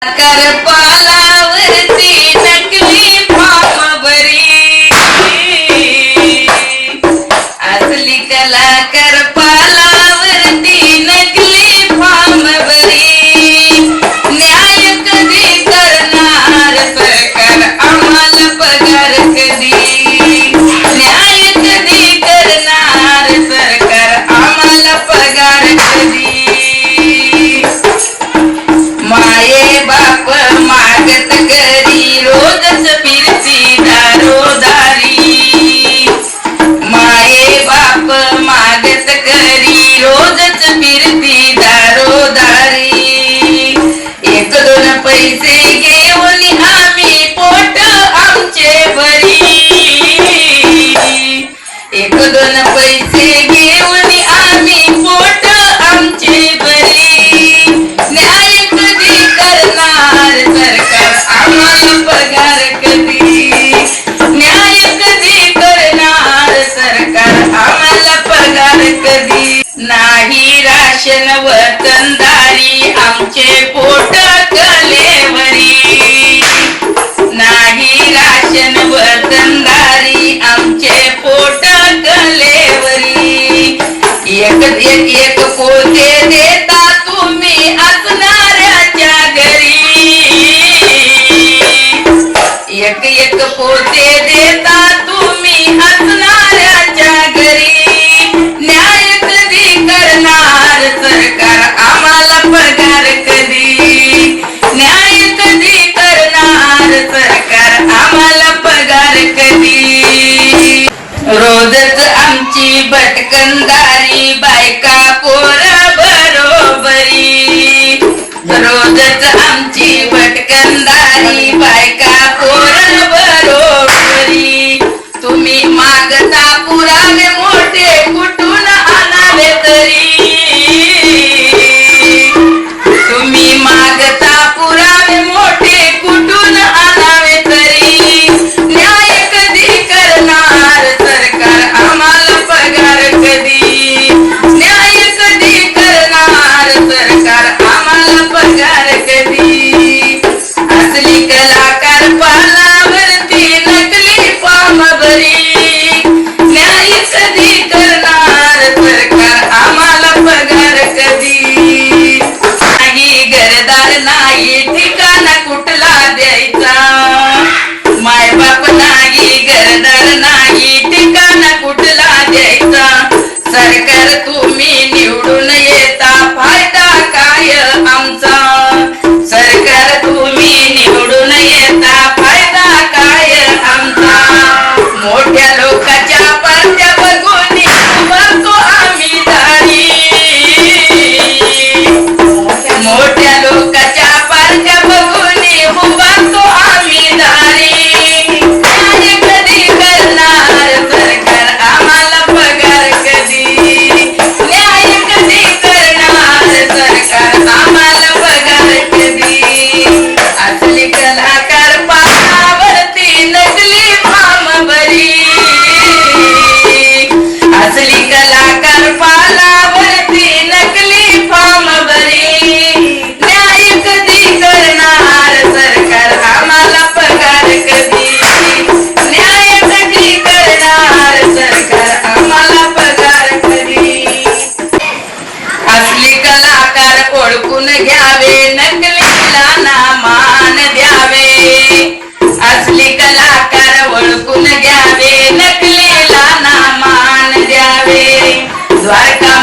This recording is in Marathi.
कर पालावरती नकली फॉर्म भरी असली कला कर पालावरती नकली फॉर्म भरी न्याय कधी करणार सरकार आम्हाला पगार कधी न्याय कधी करणार सरकार आम्हाला पगार कधी माये बाप मागत घरी रोजच फिरती दारोदारी माये बाप मागत घरी रोजच फिरती दारोदारी एक दोन पैसे घेऊन आम्ही पोट आमचे भरी एक दोन पैसे घेऊन आम्ही पोट आमचे भरी न्याय कधी करणार सरकार आम्हाला पगार कधी न्याय कधी करणार सरकार आम्हाला पगार कधी नाही राशन वतनदारी आमचे पोट कलेवरी नाही राशन वतनदारी आमचे पोट कलेवरी एक एक एक पोते देता तुम्ही असणाऱ्याच्या घरी एक एक पोते देता तुम्ही असणाऱ्याच्या घरी न्याय कधी करणार सरकार आम्हाला पगार कधी न्याय कधी करणार सरकार आम्हाला पगार कधी रोजच आमची भटकंदारी बायका पोर बरोबरी रोजच आमची भटकंदारी बायका पोर बरोबरी तुम्ही मागता पुरावे मोठे कुठून आणावे तरी तुम्ही मागता पुरावे मोठे कुठून आणावे तरी न्याय कधी करणार सरकार आम्हाला पगार कधी न्याय कधी करणार सरकार आम्हाला पगार कधी असली कलाकार पालावरती नकली फॉर्म भरी न्याय कधी करणार सरकार आम्हाला पगार कधी नाही घरदार नाही ठिकाणा कुठला द्यायचा माय बाप नाही घरदार नाही ठिकाणा कुठला द्यायचा सरकार तुम्ही निवडून येता फायदा काय आमचा सरकार तुम्ही निवडून येता फायदा काय आमचा मोठ्या लोकांच्या पार्ट्या बघून बघतो आम्ही दारी मोठ्या लोकांच्या पार्ट्या बघून उभारतो आम्ही दारी न्याय कधी करणार सरकार आम्हाला पगार कधी न्याय कधी करणार सरकार आम्हाला पगार कधी असली कलाकार पानावरती नकली फॉर्म भरी असली कलाकार पानावरती नकली फॉर्म भरी न्याय कधी करणार सरकार आम्हाला पगार कधी न्याय कधी करणार सरकार आम्हाला पगार कधी असली कलाकार ओळखून घ्यावे नकलीला ना मान द्यावे असली कलाकार ओळखून घ्यावे नकलीला ना मान द्यावे द्वारका